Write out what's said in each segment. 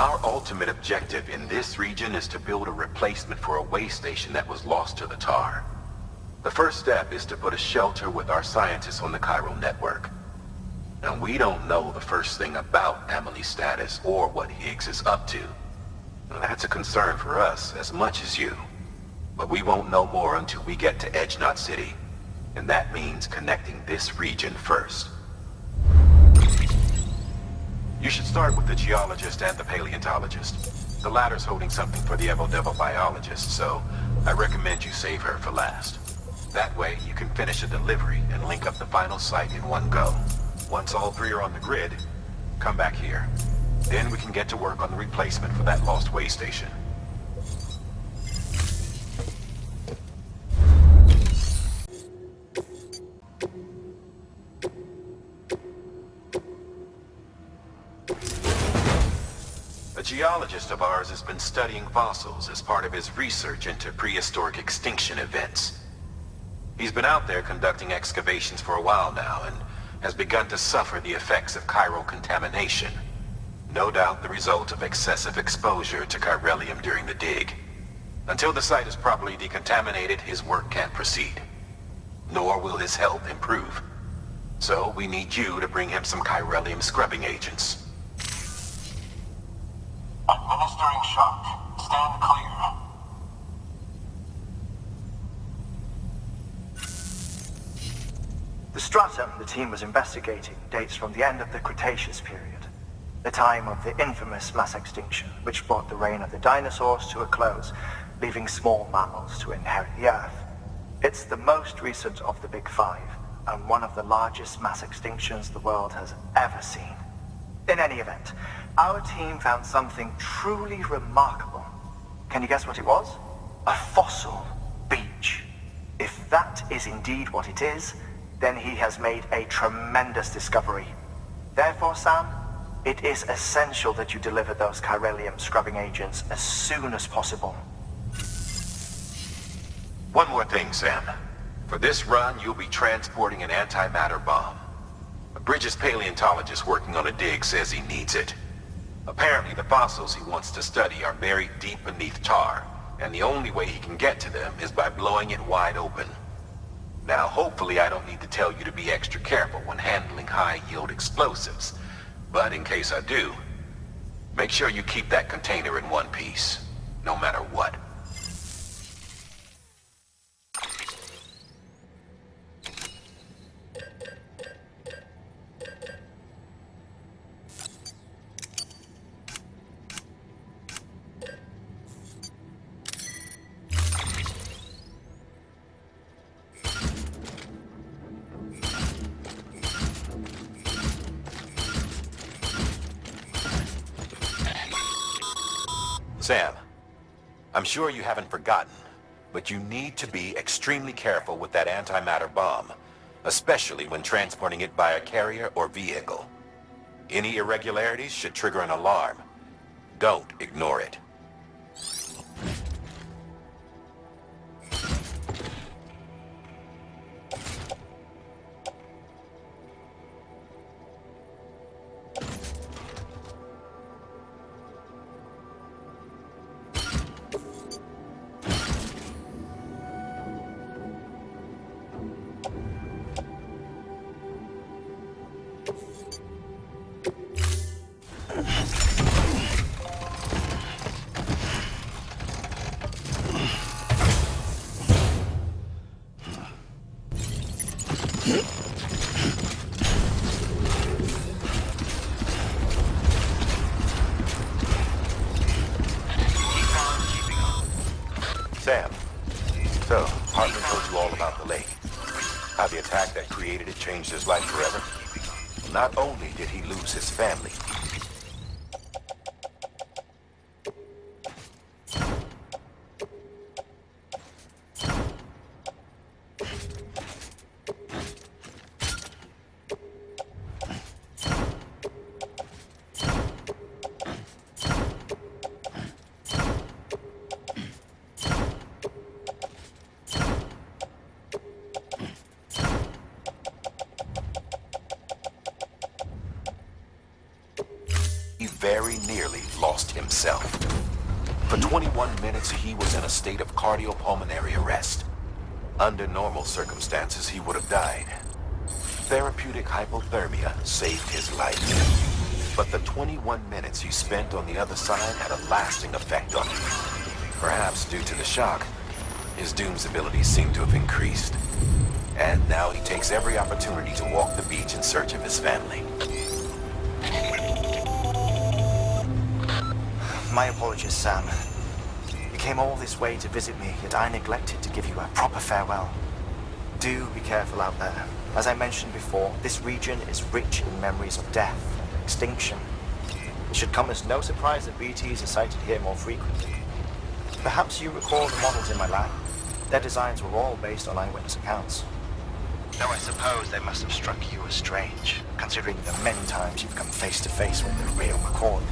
Our ultimate objective in this region is to build a replacement for a way station that was lost to the tar. The first step is to put a shelter with our scientists on the chiral network. Now, we don't know the first thing about Amelie's status or what Higgs is up to. Now, that's a concern for us as much as you. But we won't know more until we get to Edge Knot City. And that means connecting this region first. You should start with the geologist and the paleontologist. The latter's holding something for the Evo biologist, so I recommend you save her for last. That way, you can finish a delivery and link up the final site in one go. Once all three are on the grid, come back here. Then we can get to work on the replacement for that lost way station. A geologist of ours has been studying fossils as part of his research into prehistoric extinction events. He's been out there conducting excavations for a while now and has begun to suffer the effects of chiral contamination. No doubt the result of excessive exposure to chiralium during the dig. Until the site is properly decontaminated, his work can't proceed. Nor will his health improve. So we need you to bring him some chiralium scrubbing agents. Administering shock. Stand clear. The stratum the team was investigating dates from the end of the Cretaceous period, the time of the infamous mass extinction, which brought the reign of the dinosaurs to a close, leaving small mammals to inherit the Earth. It's the most recent of the Big Five, and one of the largest mass extinctions the world has ever seen. In any event, our team found something truly remarkable. Can you guess what it was? A fossil beach. If that is indeed what it is, then he has made a tremendous discovery. Therefore, Sam, it is essential that you deliver those chiralium scrubbing agents as soon as possible. One more thing, Sam. For this run, you'll be transporting an antimatter bomb. A Bridges paleontologist working on a dig says he needs it. Apparently, the fossils he wants to study are buried deep beneath tar, and the only way he can get to them is by blowing it wide open. Now, hopefully I don't need to tell you to be extra careful when handling high-yield explosives. But in case I do, make sure you keep that container in one piece, no matter what. Sam, I'm sure you haven't forgotten, but you need to be extremely careful with that antimatter bomb, especially when transporting it by a carrier or vehicle. Any irregularities should trigger an alarm. Don't ignore it. Sam, so, Hartman told you all about the lake. How the attack that created it changed his life forever. Not only did he lose his family, he very nearly lost himself. For 21 minutes, he was in a state of cardiopulmonary arrest. Under normal circumstances, he would have died. Therapeutic hypothermia saved his life. But the 21 minutes he spent on the other side had a lasting effect on him. Perhaps due to the shock, his Doom's abilities seem to have increased. And now he takes every opportunity to walk the beach in search of his family. My apologies, Sam. You came all this way to visit me, yet I neglected to give you a proper farewell. Do be careful out there. As I mentioned before, this region is rich in memories of death and extinction. It should come as no surprise that BTs are sighted here more frequently. Perhaps you recall the models in my lab? Their designs were all based on eyewitness accounts. Though I suppose they must have struck you as strange, considering the many times you've come face to face with the real McCord.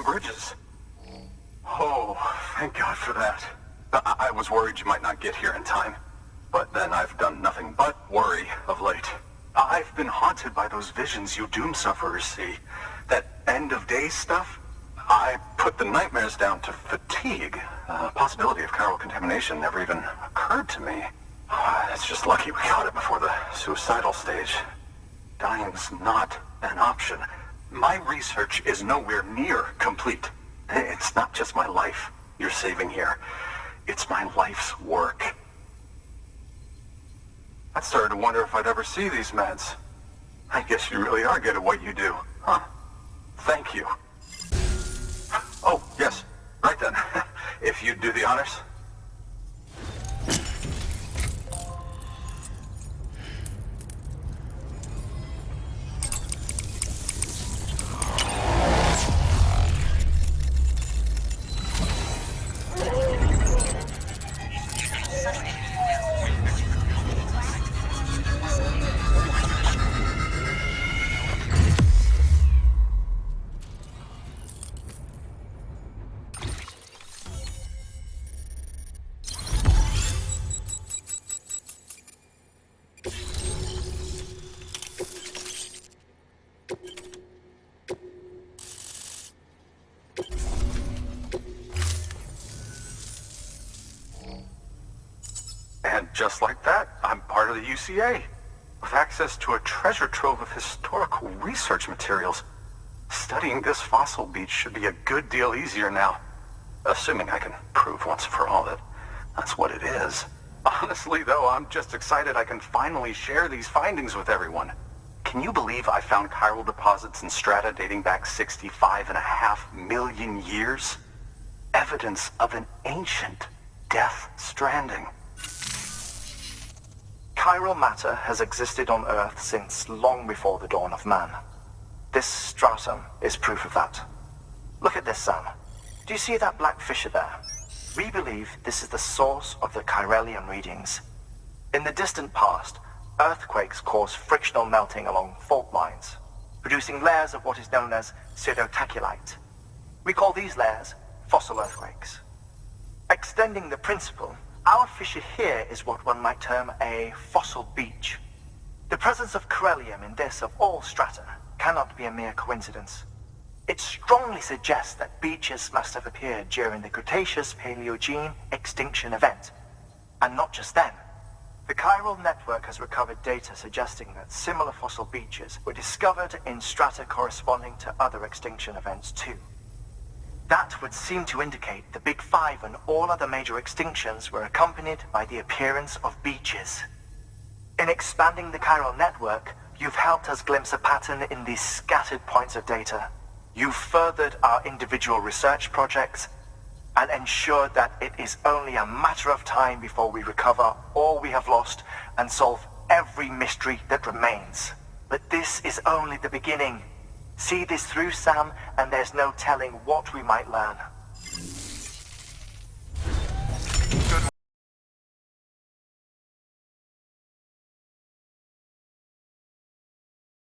them bridges. Oh, thank God for that. I was worried you might not get here in time. But then I've done nothing but worry of late. I've been haunted by those visions you doom sufferers see. That end of days stuff. I put the nightmares down to fatigue. Possibility of chiral contamination never even occurred to me. It's just lucky we caught it before the suicidal stage. Dying's not an option. My research is nowhere near complete. It's not just my life you're saving here. It's my life's work. I started to wonder if I'd ever see these meds. I guess you really are good at what you do, huh? Thank you. Oh, yes. Right then. If you'd do the honors. And just like that, I'm part of the UCA, with access to a treasure trove of historical research materials. Studying this fossil beach should be a good deal easier now, assuming I can prove once for all that that's what it is. Honestly, though, I'm just excited I can finally share these findings with everyone. Can you believe I found chiral deposits in strata dating back 65.5 million years? Evidence of an ancient death stranding. Chiral matter has existed on Earth since long before the dawn of man. This stratum is proof of that. Look at this, Sam. Do you see that black fissure there? We believe this is the source of the Chiralian readings. In the distant past, earthquakes cause frictional melting along fault lines, producing layers of what is known as pseudotachylite. We call these layers fossil earthquakes. Extending the principle, our fissure here is what one might term a fossil beach. The presence of chiralium in this of all strata cannot be a mere coincidence. It strongly suggests that beaches must have appeared during the Cretaceous-Paleogene extinction event. And not just then. The chiral network has recovered data suggesting that similar fossil beaches were discovered in strata corresponding to other extinction events too. That would seem to indicate the Big Five and all other major extinctions were accompanied by the appearance of beaches. In expanding the chiral network, you've helped us glimpse a pattern in these scattered points of data. You've furthered our individual research projects and ensured that it is only a matter of time before we recover all we have lost and solve every mystery that remains. But this is only the beginning. See this through, Sam, and there's no telling what we might learn. Good